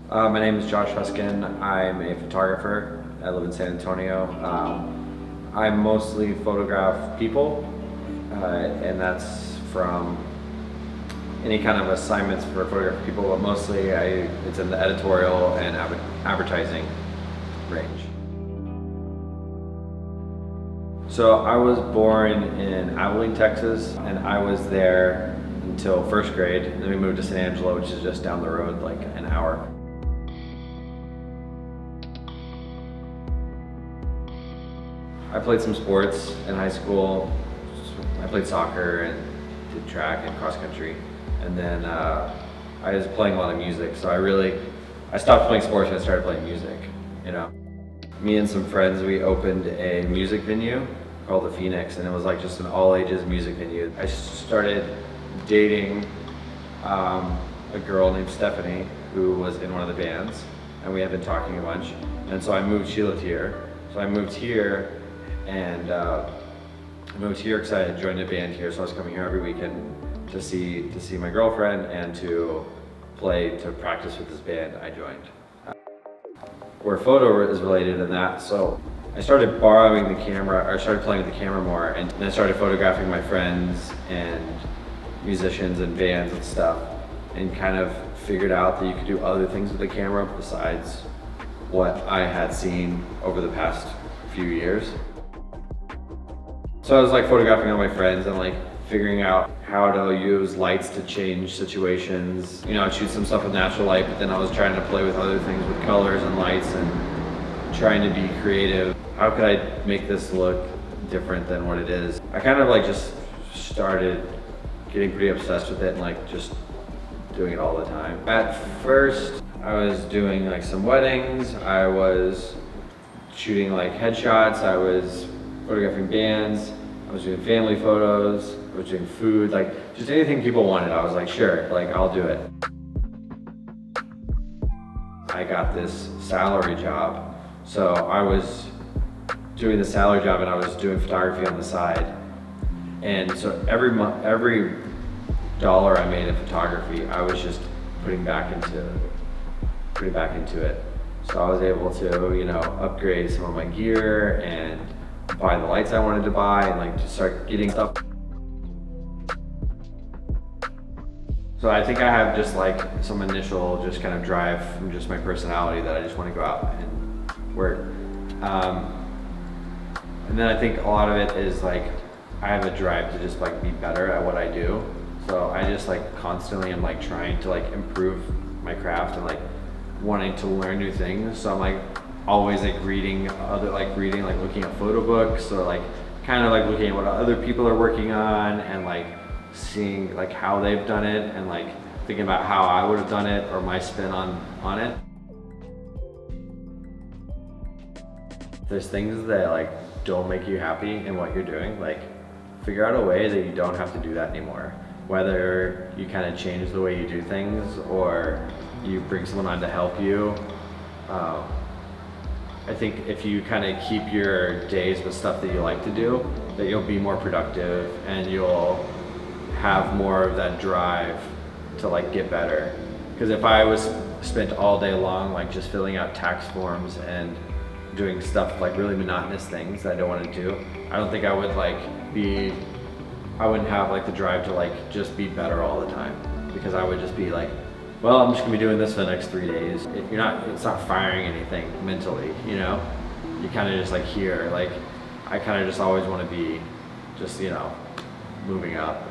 My name is Josh Huskin. I'm a photographer. I live in San Antonio. I mostly photograph people, and that's from any kind of assignments for photograph people, but mostly it's in the editorial and advertising range. So I was born in Abilene, Texas, and I was there until first grade. Then we moved to San Angelo, which is just down the road, like an hour. I played some sports in high school. I played soccer and did track and cross country. And then I was playing a lot of music. So I stopped playing sports and I started playing music, you know. Me and some friends, we opened a music venue called the Phoenix, and it was like just an all ages music venue. I started dating a girl named Stephanie who was in one of the bands, and we had been talking a bunch. And so she lived here. So I moved here and I moved here because I had joined a band here, so I was coming here every weekend to see my girlfriend and to practice with this band I joined. Where photo is related in that, so I started borrowing the camera, or I started playing with the camera more, and then I started photographing my friends and musicians and bands and stuff, and kind of figured out that you could do other things with the camera besides what I had seen over the past few years. So I was like photographing all my friends and like figuring out how to use lights to change situations. You know, I'd shoot some stuff with natural light, but then I was trying to play with other things with colors and lights and trying to be creative. How could I make this look different than what it is? I kind of like just started getting pretty obsessed with it and like just doing it all the time. At first, I was doing like some weddings, I was shooting like headshots, I was photographing bands, I was doing family photos, I was doing food, like just anything people wanted. I was like, sure, like I'll do it. I got this salary job. So I was doing the salary job and I was doing photography on the side. And so every month, every dollar I made in photography, I was just putting back into it. So I was able to, you know, upgrade some of my gear and buy the lights I wanted to buy and like just start getting stuff. So I think I have just like some initial just kind of drive from just my personality that I just want to go out and work. And then I think a lot of it is like I have a drive to just like be better at what I do. So I just like constantly am like trying to like improve my craft and like wanting to learn new things. So I'm like always like reading, like looking at photo books, or like kind of like looking at what other people are working on and like seeing like how they've done it and like thinking about how I would have done it or my spin on it. There's things that like don't make you happy in what you're doing, like figure out a way that you don't have to do that anymore. Whether you kind of change the way you do things or you bring someone on to help you. I think if you kind of keep your days with stuff that you like to do, that you'll be more productive and you'll have more of that drive to like get better. Because if I was spent all day long like just filling out tax forms and doing stuff like really monotonous things that I don't want to do, I don't think I would I wouldn't have like the drive to like just be better all the time, because I would just be like, well, I'm just gonna be doing this for the next 3 days. It's not firing anything mentally, you know? You kind of just like here, like I kind of just always want to be just, you know, moving up.